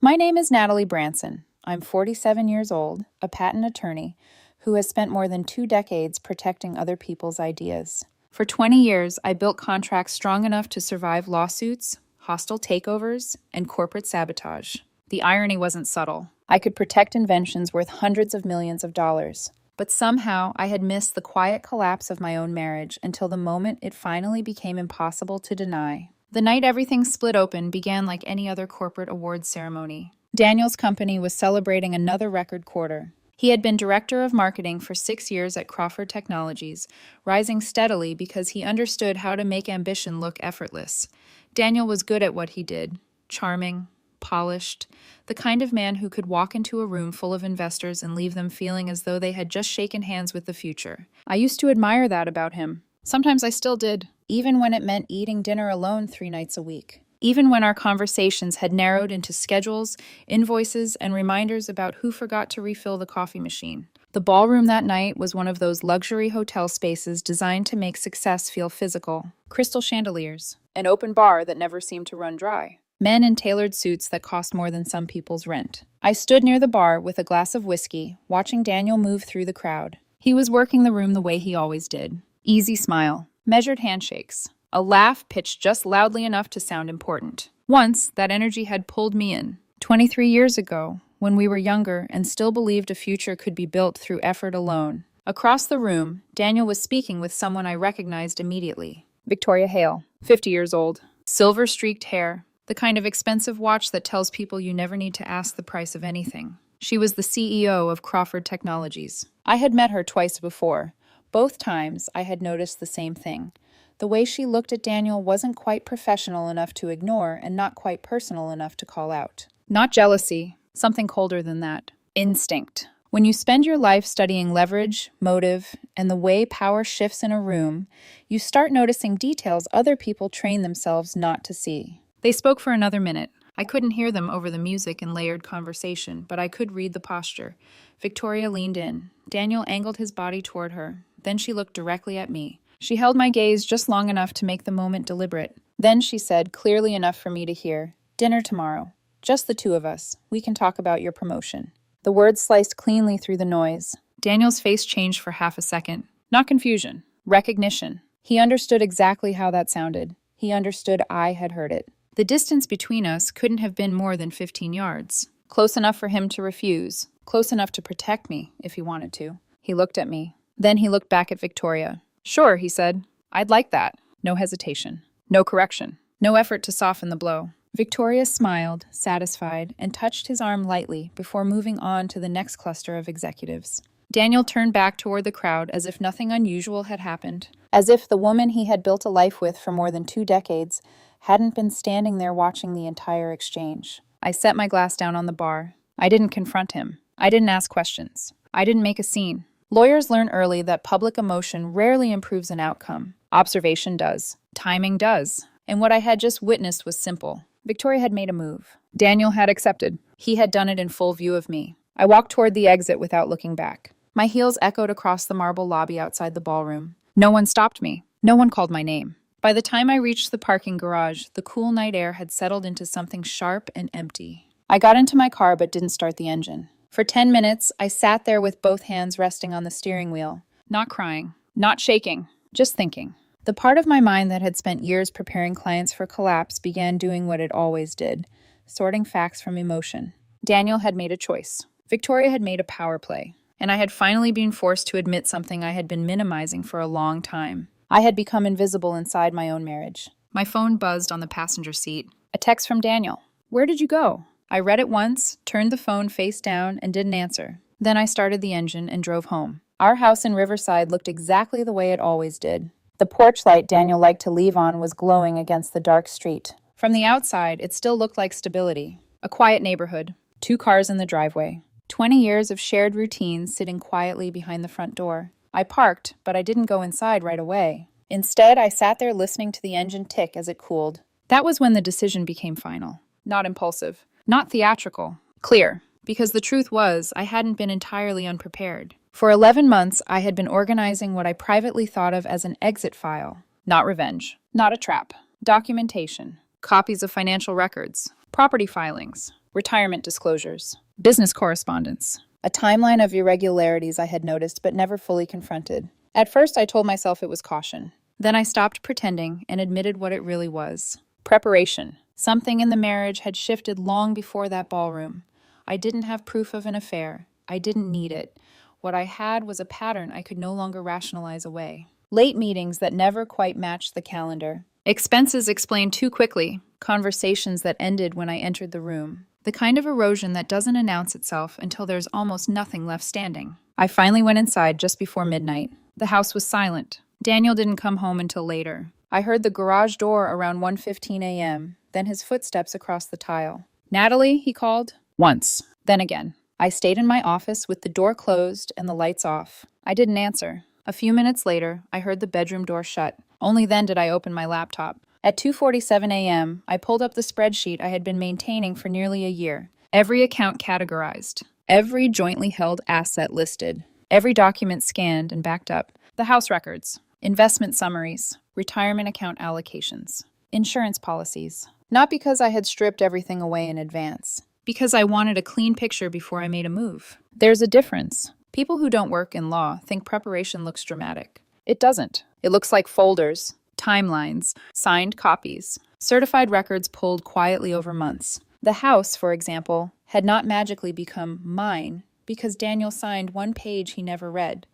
My name is Natalie Branson. I'm 47 years old, a patent attorney who has spent more than 2 decades protecting other people's ideas. For 20 years, I built contracts strong enough to survive lawsuits, hostile takeovers, and corporate sabotage. The irony wasn't subtle. I could protect inventions worth hundreds of millions of dollars. But somehow, I had missed the quiet collapse of my own marriage until the moment it finally became impossible to deny. The night everything split open began like any other corporate awards ceremony. Daniel's company was celebrating another record quarter. He had been director of marketing for 6 years at Crawford Technologies, rising steadily because he understood how to make ambition look effortless. Daniel was good at what he did, charming, polished, the kind of man who could walk into a room full of investors and leave them feeling as though they had just shaken hands with the future. I used to admire that about him. Sometimes I still did, even when it meant eating dinner alone 3 nights a week. Even when our conversations had narrowed into schedules, invoices, and reminders about who forgot to refill the coffee machine. The ballroom that night was one of those luxury hotel spaces designed to make success feel physical. Crystal chandeliers, an open bar that never seemed to run dry, men in tailored suits that cost more than some people's rent. I stood near the bar with a glass of whiskey, watching Daniel move through the crowd. He was working the room the way he always did. Easy smile, measured handshakes, a laugh pitched just loudly enough to sound important. Once, that energy had pulled me in. 23 years ago, when we were younger and still believed a future could be built through effort alone. Across the room, Daniel was speaking with someone I recognized immediately. Victoria Hale, 50 years old, silver-streaked hair, the kind of expensive watch that tells people you never need to ask the price of anything. She was the CEO of Crawford Technologies. I had met her twice before. Both times, I had noticed the same thing. The way she looked at Daniel wasn't quite professional enough to ignore and not quite personal enough to call out. Not jealousy, something colder than that. Instinct. When you spend your life studying leverage, motive, and the way power shifts in a room, you start noticing details other people train themselves not to see. They spoke for another minute. I couldn't hear them over the music and layered conversation, but I could read the posture. Victoria leaned in. Daniel angled his body toward her. Then she looked directly at me. She held my gaze just long enough to make the moment deliberate. Then she said, clearly enough for me to hear, "Dinner tomorrow. Just the two of us. We can talk about your promotion." The words sliced cleanly through the noise. Daniel's face changed for half a second. Not confusion. Recognition. He understood exactly how that sounded. He understood I had heard it. The distance between us couldn't have been more than 15 yards. Close enough for him to refuse. Close enough to protect me, if he wanted to. He looked at me. Then he looked back at Victoria. "Sure," he said. "I'd like that." No hesitation. No correction. No effort to soften the blow. Victoria smiled, satisfied, and touched his arm lightly before moving on to the next cluster of executives. Daniel turned back toward the crowd as if nothing unusual had happened. As if the woman he had built a life with for more than 2 decades hadn't been standing there watching the entire exchange. I set my glass down on the bar. I didn't confront him. I didn't ask questions. I didn't make a scene. Lawyers learn early that public emotion rarely improves an outcome. Observation does. Timing does. And what I had just witnessed was simple. Victoria had made a move. Daniel had accepted. He had done it in full view of me. I walked toward the exit without looking back. My heels echoed across the marble lobby outside the ballroom. No one stopped me. No one called my name. By the time I reached the parking garage, the cool night air had settled into something sharp and empty. I got into my car but didn't start the engine. For 10 minutes, I sat there with both hands resting on the steering wheel. Not crying. Not shaking. Just thinking. The part of my mind that had spent years preparing clients for collapse began doing what it always did, sorting facts from emotion. Daniel had made a choice. Victoria had made a power play. And I had finally been forced to admit something I had been minimizing for a long time. I had become invisible inside my own marriage. My phone buzzed on the passenger seat. A text from Daniel. "Where did you go?" I read it once, turned the phone face down, and didn't answer. Then I started the engine and drove home. Our house in Riverside looked exactly the way it always did. The porch light Daniel liked to leave on was glowing against the dark street. From the outside, it still looked like stability. A quiet neighborhood. 2 cars in the driveway. 20 years of shared routines sitting quietly behind the front door. I parked, but I didn't go inside right away. Instead, I sat there listening to the engine tick as it cooled. That was when the decision became final. Not impulsive. Not theatrical. Clear. Because the truth was, I hadn't been entirely unprepared. For 11 months, I had been organizing what I privately thought of as an exit file. Not revenge. Not a trap. Documentation. Copies of financial records. Property filings. retirement disclosures, business correspondence, a timeline of irregularities I had noticed but never fully confronted. At first, I told myself it was caution. Then I stopped pretending and admitted what it really was. Preparation. Something in the marriage had shifted long before that ballroom. I didn't have proof of an affair. I didn't need it. What I had was a pattern I could no longer rationalize away. Late meetings that never quite matched the calendar. Expenses explained too quickly. Conversations that ended when I entered the room. The kind of erosion that doesn't announce itself until there's almost nothing left standing. I finally went inside just before midnight. The house was silent. Daniel didn't come home until later. I heard the garage door around 1:15 a.m., then his footsteps across the tile. "Natalie," he called. Once. Then again. I stayed in my office with the door closed and the lights off. I didn't answer. A few minutes later, I heard the bedroom door shut. Only then did I open my laptop. At 2:47 a.m., I pulled up the spreadsheet I had been maintaining for nearly a year. Every account categorized. Every jointly held asset listed. Every document scanned and backed up. The house records. Investment summaries. Retirement account allocations. Insurance policies. Not because I had stripped everything away in advance. Because I wanted a clean picture before I made a move. There's a difference. People who don't work in law think preparation looks dramatic. It doesn't. It looks like folders, timelines, signed copies, certified records pulled quietly over months. The house, for example, had not magically become mine because Daniel signed one page he never read.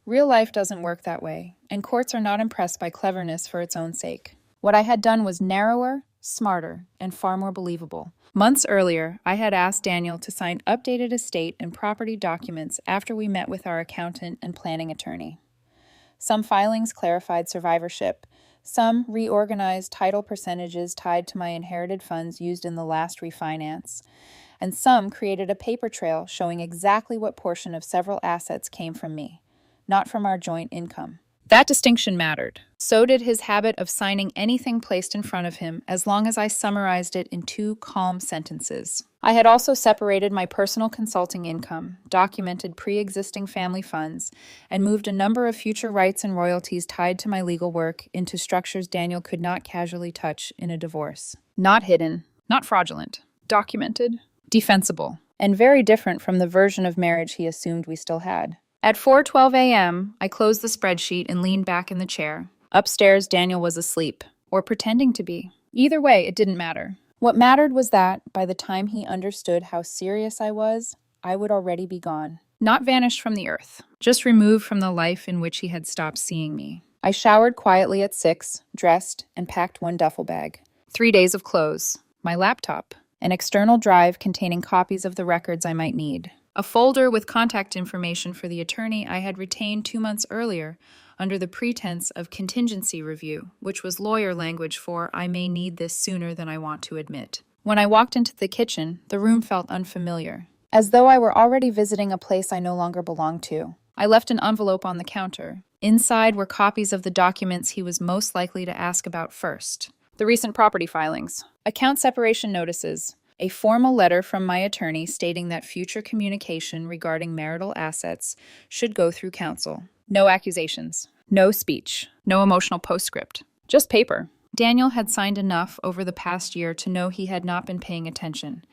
Real life doesn't work that way, and courts are not impressed by cleverness for its own sake. What I had done was narrower, smarter, and far more believable. Months earlier, I had asked Daniel to sign updated estate and property documents after we met with our accountant and planning attorney. Some filings clarified survivorship. Some reorganized title percentages tied to my inherited funds used in the last refinance. And some created a paper trail showing exactly what portion of several assets came from me, not from our joint income. That distinction mattered. So did his habit of signing anything placed in front of him as long as I summarized it in 2 calm sentences. I had also separated my personal consulting income, documented pre-existing family funds, and moved a number of future rights and royalties tied to my legal work into structures Daniel could not casually touch in a divorce. Not hidden, not fraudulent, documented, defensible, and very different from the version of marriage he assumed we still had. At 4:12 a.m., I closed the spreadsheet and leaned back in the chair. Upstairs, Daniel was asleep, or pretending to be. Either way, it didn't matter. What mattered was that, by the time he understood how serious I was, I would already be gone. Not vanished from the earth, just removed from the life in which he had stopped seeing me. I showered quietly at 6, dressed, and packed one duffel bag. 3 days of clothes, my laptop, an external drive containing copies of the records I might need. A folder with contact information for the attorney I had retained 2 months earlier under the pretense of contingency review, which was lawyer language for I may need this sooner than I want to admit. When I walked into the kitchen, the room felt unfamiliar, as though I were already visiting a place I no longer belonged to. I left an envelope on the counter. Inside were copies of the documents he was most likely to ask about first. The recent property filings, account separation notices, a formal letter from my attorney stating that future communication regarding marital assets should go through counsel. No accusations, no speech, no emotional postscript, just paper. Daniel had signed enough over the past year to know he had not been paying attention.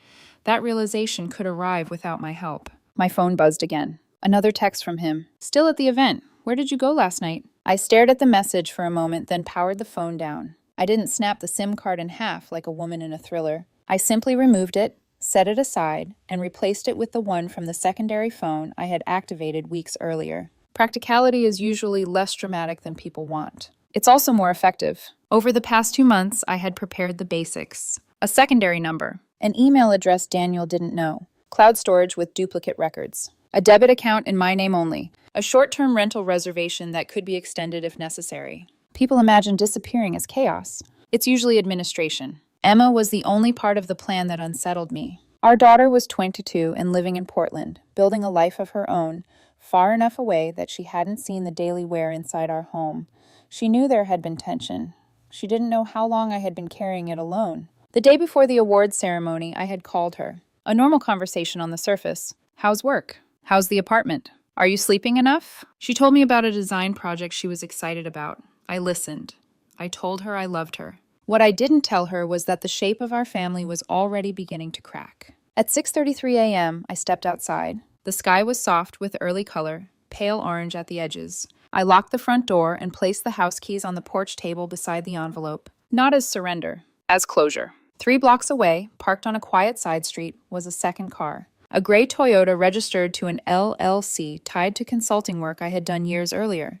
That realization could arrive without my help. My phone buzzed again. Another text from him. "Still at the event. Where did you go last night?" I stared at the message for a moment, then powered the phone down. I didn't snap the SIM card in half like a woman in a thriller. I simply removed it, set it aside, and replaced it with the one from the secondary phone I had activated weeks earlier. Practicality is usually less dramatic than people want. It's also more effective. Over the past 2 months, I had prepared the basics. A secondary number, an email address Daniel didn't know, cloud storage with duplicate records, a debit account in my name only, a short-term rental reservation that could be extended if necessary. People imagine disappearing as chaos. It's usually administration. Emma was the only part of the plan that unsettled me. Our daughter was 22 and living in Portland, building a life of her own, far enough away that she hadn't seen the daily wear inside our home. She knew there had been tension. She didn't know how long I had been carrying it alone. The day before the awards ceremony, I had called her. A normal conversation on the surface. "How's work? How's the apartment? Are you sleeping enough?" She told me about a design project she was excited about. I listened. I told her I loved her. What I didn't tell her was that the shape of our family was already beginning to crack. At 6:33 a.m., I stepped outside. The sky was soft with early color, pale orange at the edges. I locked the front door and placed the house keys on the porch table beside the envelope. Not as surrender, as closure. 3 blocks away, parked on a quiet side street, was a second car. A gray Toyota registered to an LLC tied to consulting work I had done years earlier.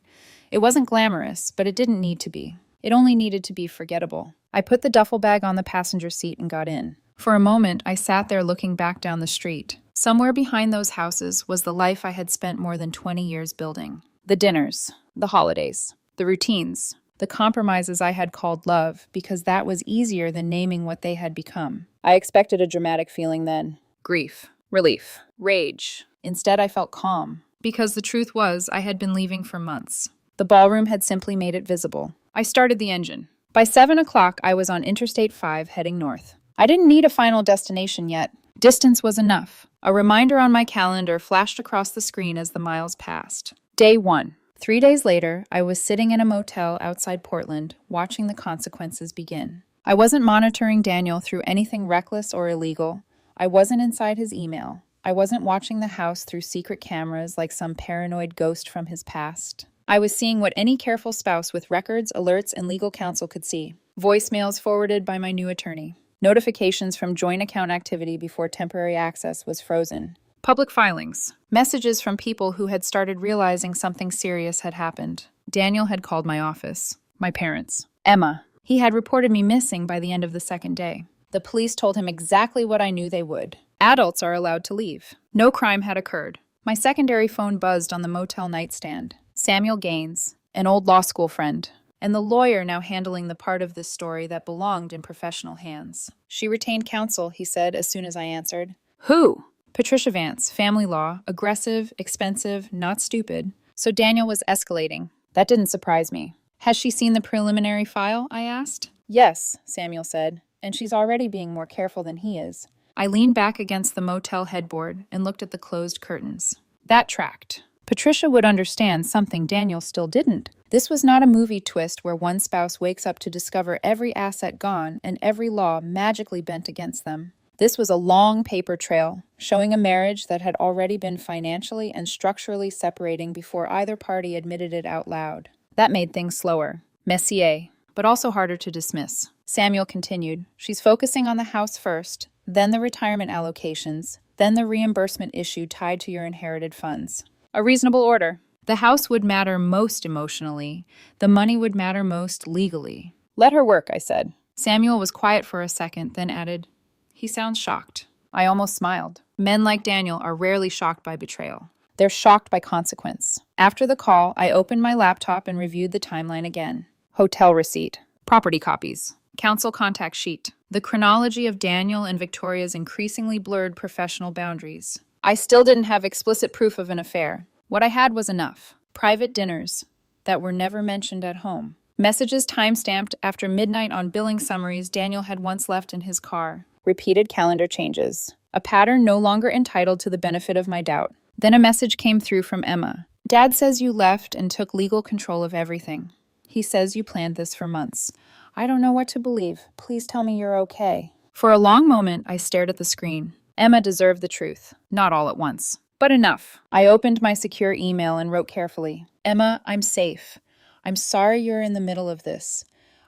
It wasn't glamorous, but it didn't need to be. It only needed to be forgettable. I put the duffel bag on the passenger seat and got in. For a moment, I sat there looking back down the street. Somewhere behind those houses was the life I had spent more than 20 years building. The dinners, the holidays, the routines, the compromises I had called love, because that was easier than naming what they had become. I expected a dramatic feeling then. Grief, relief, rage. Instead, I felt calm, because the truth was I had been leaving for months. The ballroom had simply made it visible. I started the engine. By 7 o'clock, I was on Interstate 5 heading north. I didn't need a final destination yet. Distance was enough. A reminder on my calendar flashed across the screen as the miles passed. Day 1. 3 days later, I was sitting in a motel outside Portland, watching the consequences begin. I wasn't monitoring Daniel through anything reckless or illegal. I wasn't inside his email. I wasn't watching the house through secret cameras like some paranoid ghost from his past. I was seeing what any careful spouse with records, alerts, and legal counsel could see. Voicemails forwarded by my new attorney. Notifications from joint account activity before temporary access was frozen. Public filings. Messages from people who had started realizing something serious had happened. Daniel had called my office. My parents. Emma. He had reported me missing by the end of the second day. The police told him exactly what I knew they would. Adults are allowed to leave. No crime had occurred. My secondary phone buzzed on the motel nightstand. Samuel Gaines, an old law school friend, and the lawyer now handling the part of this story that belonged in professional hands. She retained counsel, he said as soon as I answered. Who? Patricia Vance, family law, aggressive, expensive, not stupid. So Daniel was escalating. That didn't surprise me. Has she seen the preliminary file? I asked. Yes, Samuel said, and she's already being more careful than he is. I leaned back against the motel headboard and looked at the closed curtains. That tracked. Patricia would understand something Daniel still didn't. This was not a movie twist where one spouse wakes up to discover every asset gone and every law magically bent against them. This was a long paper trail, showing a marriage that had already been financially and structurally separating before either party admitted it out loud. That made things slower, messier, but also harder to dismiss. Samuel continued, she's focusing on the house first, then the retirement allocations, then the reimbursement issue tied to your inherited funds. A reasonable order. The house would matter most emotionally. The money would matter most legally. Let her work, I said. Samuel was quiet for a second, then added, he sounds shocked. I almost smiled. Men like Daniel are rarely shocked by betrayal. They're shocked by consequence. After the call, I opened my laptop and reviewed the timeline again. Hotel receipt. Property copies. Council contact sheet. The chronology of Daniel and Victoria's increasingly blurred professional boundaries. I still didn't have explicit proof of an affair. What I had was enough. Private dinners that were never mentioned at home. Messages time-stamped after midnight on billing summaries Daniel had once left in his car. Repeated calendar changes. A pattern no longer entitled to the benefit of my doubt. Then a message came through from Emma. Dad says you left and took legal control of everything. He says you planned this for months. I don't know what to believe. Please tell me you're okay. For a long moment, I stared at the screen. Emma deserved the truth. Not all at once. But enough. I opened my secure email and wrote carefully. Emma, I'm safe. I'm sorry you're in the middle of this.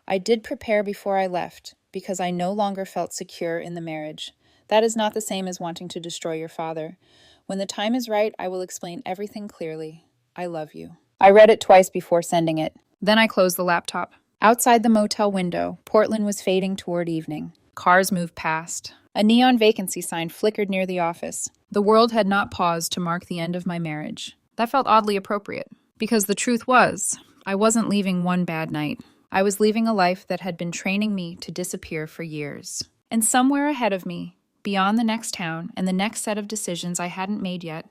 I did prepare before I left, because I no longer felt secure in the marriage. That is not the same as wanting to destroy your father. When the time is right, I will explain everything clearly. I love you. I read it twice before sending it. Then I closed the laptop. Outside the motel window, Portland was fading toward evening. Cars moved past. A neon vacancy sign flickered near the office. The world had not paused to mark the end of my marriage. That felt oddly appropriate, because the truth was, I wasn't leaving one bad night. I was leaving a life that had been training me to disappear for years. And somewhere ahead of me, beyond the next town and the next set of decisions I hadn't made yet,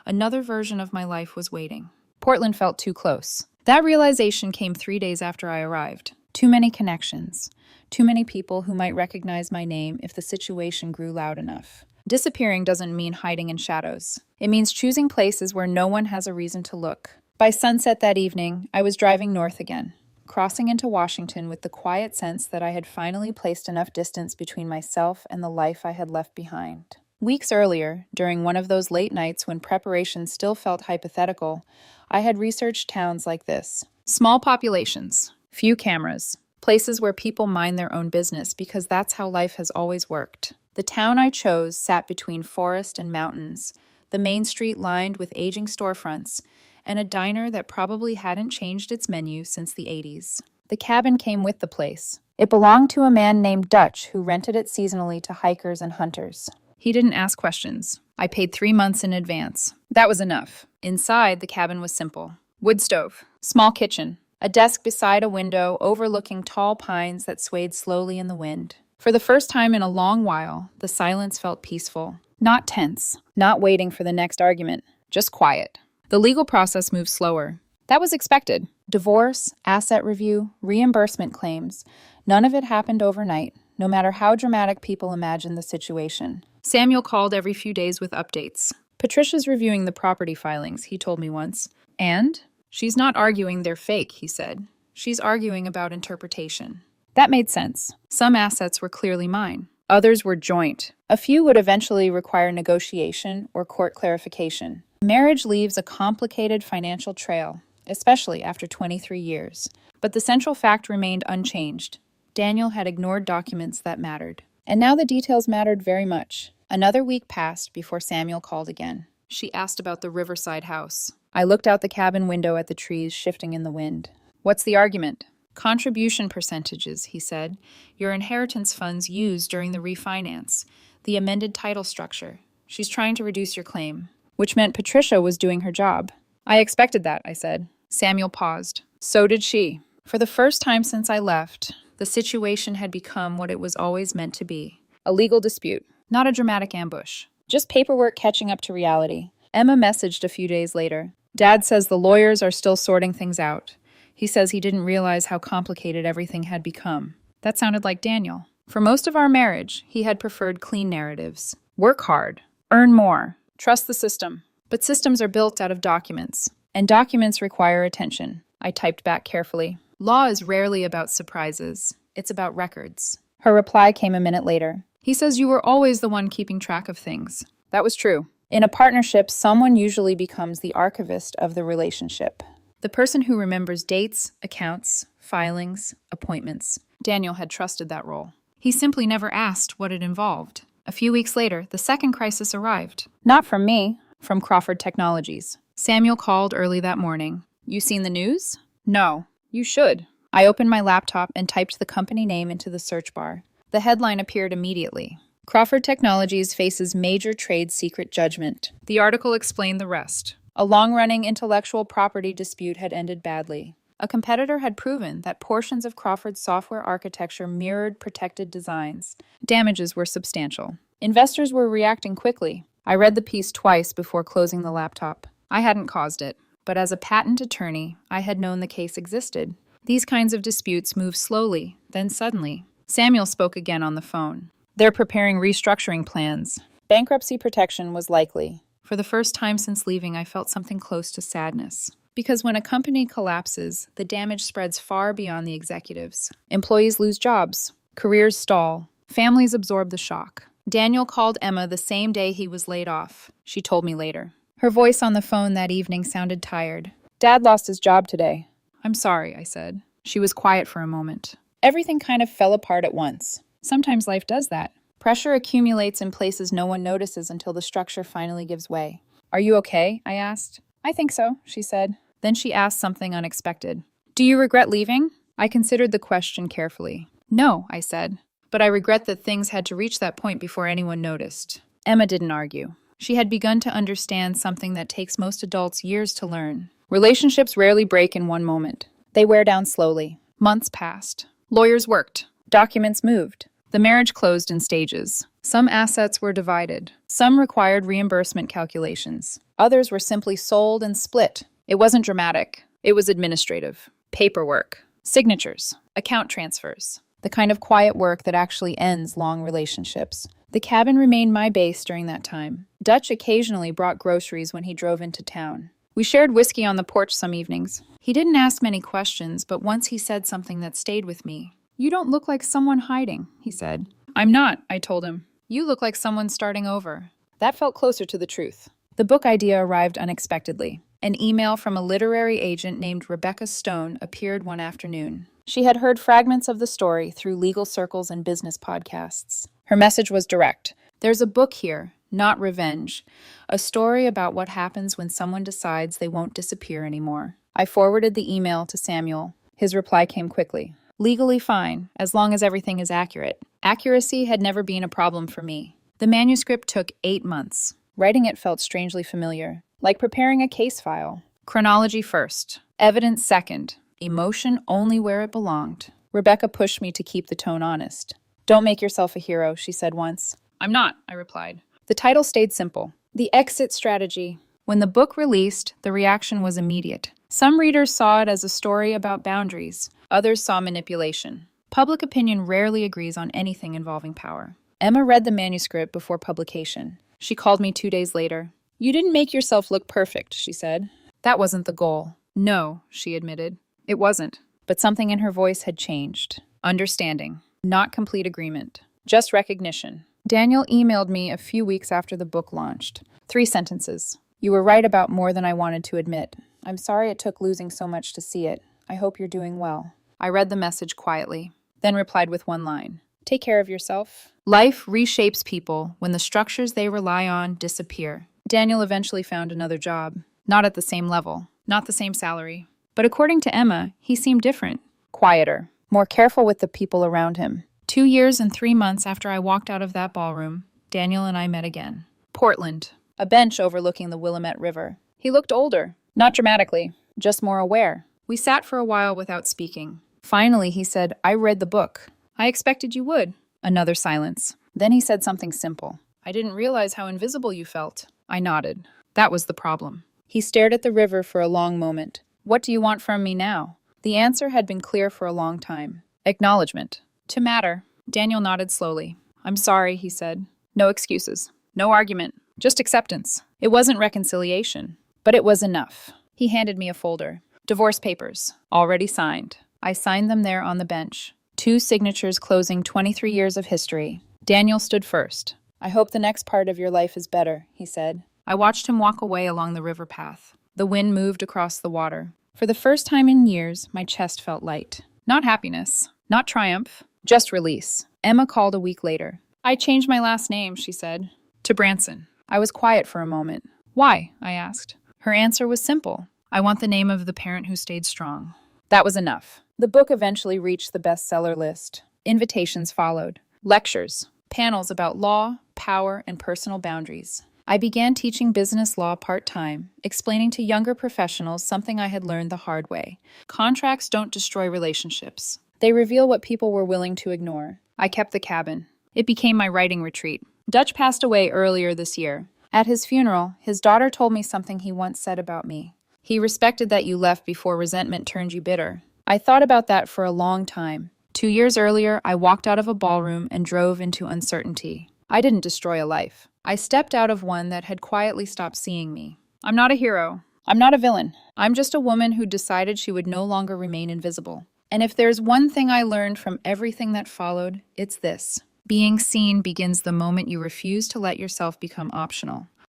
another version of my life was waiting. Portland felt too close. That realization came 3 days after I arrived. Too many connections. Too many people who might recognize my name if the situation grew loud enough. Disappearing doesn't mean hiding in shadows. It means choosing places where no one has a reason to look. By sunset that evening, I was driving north again. crossing into Washington with the quiet sense that I had finally placed enough distance between myself and the life I had left behind. Weeks earlier, during one of those late nights when preparation still felt hypothetical, I had researched towns like this. Small populations, few cameras, places where people mind their own business because that's how life has always worked. The town I chose sat between forest and mountains, the main street lined with aging storefronts, and a diner that probably hadn't changed its menu since the 80s. The cabin came with the place. It belonged to a man named Dutch who rented it seasonally to hikers and hunters. He didn't ask questions. I paid 3 months in advance. That was enough. Inside, the cabin was simple. Wood stove, small kitchen, a desk beside a window overlooking tall pines that swayed slowly in the wind. For the first time in a long while, the silence felt peaceful. Not tense, not waiting for the next argument, just quiet. The legal process moved slower. That was expected. Divorce, asset review, reimbursement claims. None of it happened overnight, no matter how dramatic people imagined the situation. Samuel called every few days with updates. Patricia's reviewing the property filings, he told me once. And? She's not arguing they're fake, he said. She's arguing about interpretation. That made sense. Some assets were clearly mine. Others were joint. A few would eventually require negotiation or court clarification. Marriage leaves a complicated financial trail, especially after 23 years. But the central fact remained unchanged. Daniel had ignored documents that mattered. And now the details mattered very much. Another week passed before Samuel called again. She asked about the riverside house. I looked out the cabin window at the trees shifting in the wind. What's the argument? Contribution percentages, he said. Your inheritance funds used during the refinance. The amended title structure. She's trying to reduce your claim. Which meant Patricia was doing her job. I expected that, I said. Samuel paused. So did she. For the first time since I left, the situation had become what it was always meant to be. A legal dispute, not a dramatic ambush. Just paperwork catching up to reality. Emma messaged a few days later. Dad says the lawyers are still sorting things out. He says he didn't realize how complicated everything had become. That sounded like Daniel. For most of our marriage, he had preferred clean narratives. Work hard. Earn more. Trust the system. But systems are built out of documents. And documents require attention. I typed back carefully. Law is rarely about surprises. It's about records. Her reply came a minute later. He says you were always the one keeping track of things. That was true. In a partnership, someone usually becomes the archivist of the relationship. The person who remembers dates, accounts, filings, appointments. Daniel had trusted that role. He simply never asked what it involved. A few weeks later, the second crisis arrived. Not from me, from Crawford Technologies. Samuel called early that morning. You seen the news? No. You should. I opened my laptop and typed the company name into the search bar. The headline appeared immediately. Crawford Technologies faces major trade secret judgment. The article explained the rest. A long-running intellectual property dispute had ended badly. A competitor had proven that portions of Crawford's software architecture mirrored protected designs. Damages were substantial. Investors were reacting quickly. I read the piece twice before closing the laptop. I hadn't caused it, but as a patent attorney, I had known the case existed. These kinds of disputes move slowly, then suddenly. Samuel spoke again on the phone. They're preparing restructuring plans. Bankruptcy protection was likely. For the first time since leaving, I felt something close to sadness. Because when a company collapses, the damage spreads far beyond the executives. Employees lose jobs. Careers stall. Families absorb the shock. Daniel called Emma the same day he was laid off. She told me later. Her voice on the phone that evening sounded tired. Dad lost his job today. I'm sorry, I said. She was quiet for a moment. Everything kind of fell apart at once. Sometimes life does that. Pressure accumulates in places no one notices until the structure finally gives way. Are you okay? I asked. I think so, she said. Then she asked something unexpected. Do you regret leaving? I considered the question carefully. No, I said. But I regret that things had to reach that point before anyone noticed. Emma didn't argue. She had begun to understand something that takes most adults years to learn. Relationships rarely break in one moment. They wear down slowly. Months passed. Lawyers worked. Documents moved. The marriage closed in stages. Some assets were divided. Some required reimbursement calculations. Others were simply sold and split. It wasn't dramatic. It was administrative. Paperwork. Signatures. Account transfers. The kind of quiet work that actually ends long relationships. The cabin remained my base during that time. Dutch occasionally brought groceries when he drove into town. We shared whiskey on the porch some evenings. He didn't ask many questions, but once he said something that stayed with me. "You don't look like someone hiding," he said. "I'm not," I told him. "You look like someone starting over." That felt closer to the truth. The book idea arrived unexpectedly. An email from a literary agent named Rebecca Stone appeared one afternoon. She had heard fragments of the story through legal circles and business podcasts. Her message was direct. "There's a book here, not revenge. A story about what happens when someone decides they won't disappear anymore." I forwarded the email to Samuel. His reply came quickly. "Legally fine, as long as everything is accurate." Accuracy had never been a problem for me. The manuscript took 8 months. Writing it felt strangely familiar, like preparing a case file. Chronology first, evidence second, emotion only where it belonged. Rebecca pushed me to keep the tone honest. "Don't make yourself a hero," she said once. "I'm not," I replied. The title stayed simple. The Exit Strategy. When the book released, the reaction was immediate. Some readers saw it as a story about boundaries. Others saw manipulation. Public opinion rarely agrees on anything involving power. Emma read the manuscript before publication. She called me 2 days later. "You didn't make yourself look perfect," she said. "That wasn't the goal." "No," she admitted. "It wasn't." But something in her voice had changed. Understanding. Not complete agreement. Just recognition. Daniel emailed me a few weeks after the book launched. 3 sentences. "You were right about more than I wanted to admit. I'm sorry it took losing so much to see it. I hope you're doing well." I read the message quietly, then replied with one line. "Take care of yourself." Life reshapes people when the structures they rely on disappear. Daniel eventually found another job. Not at the same level, not the same salary. But according to Emma, he seemed different. Quieter, more careful with the people around him. 2 years and 3 months after I walked out of that ballroom, Daniel and I met again. Portland, a bench overlooking the Willamette River. He looked older, not dramatically, just more aware. We sat for a while without speaking. Finally, he said, "I read the book." "I expected you would." Another silence. Then he said something simple. "I didn't realize how invisible you felt." I nodded. That was the problem. He stared at the river for a long moment. "What do you want from me now?" The answer had been clear for a long time. Acknowledgement. To matter. Daniel nodded slowly. "I'm sorry," he said. "No excuses. No argument. Just acceptance." It wasn't reconciliation, but it was enough. He handed me a folder. Divorce papers. Already signed. I signed them there on the bench. 2 signatures closing 23 years of history. Daniel stood first. "I hope the next part of your life is better," he said. I watched him walk away along the river path. The wind moved across the water. For the first time in years, my chest felt light. Not happiness, not triumph, just release. Emma called a week later. "I changed my last name," she said, "to Branson." I was quiet for a moment. "Why?" I asked. Her answer was simple. "I want the name of the parent who stayed strong." That was enough. The book eventually reached the bestseller list. Invitations followed. Lectures. Panels about law, power, and personal boundaries. I began teaching business law part-time, explaining to younger professionals something I had learned the hard way. Contracts don't destroy relationships. They reveal what people were willing to ignore. I kept the cabin. It became my writing retreat. Dutch passed away earlier this year. At his funeral, his daughter told me something he once said about me. "He respected that you left before resentment turned you bitter." I thought about that for a long time. 2 years earlier, I walked out of a ballroom and drove into uncertainty. I didn't destroy a life. I stepped out of one that had quietly stopped seeing me. I'm not a hero. I'm not a villain. I'm just a woman who decided she would no longer remain invisible. And if there's one thing I learned from everything that followed, it's this. Being seen begins the moment you refuse to let yourself become optional.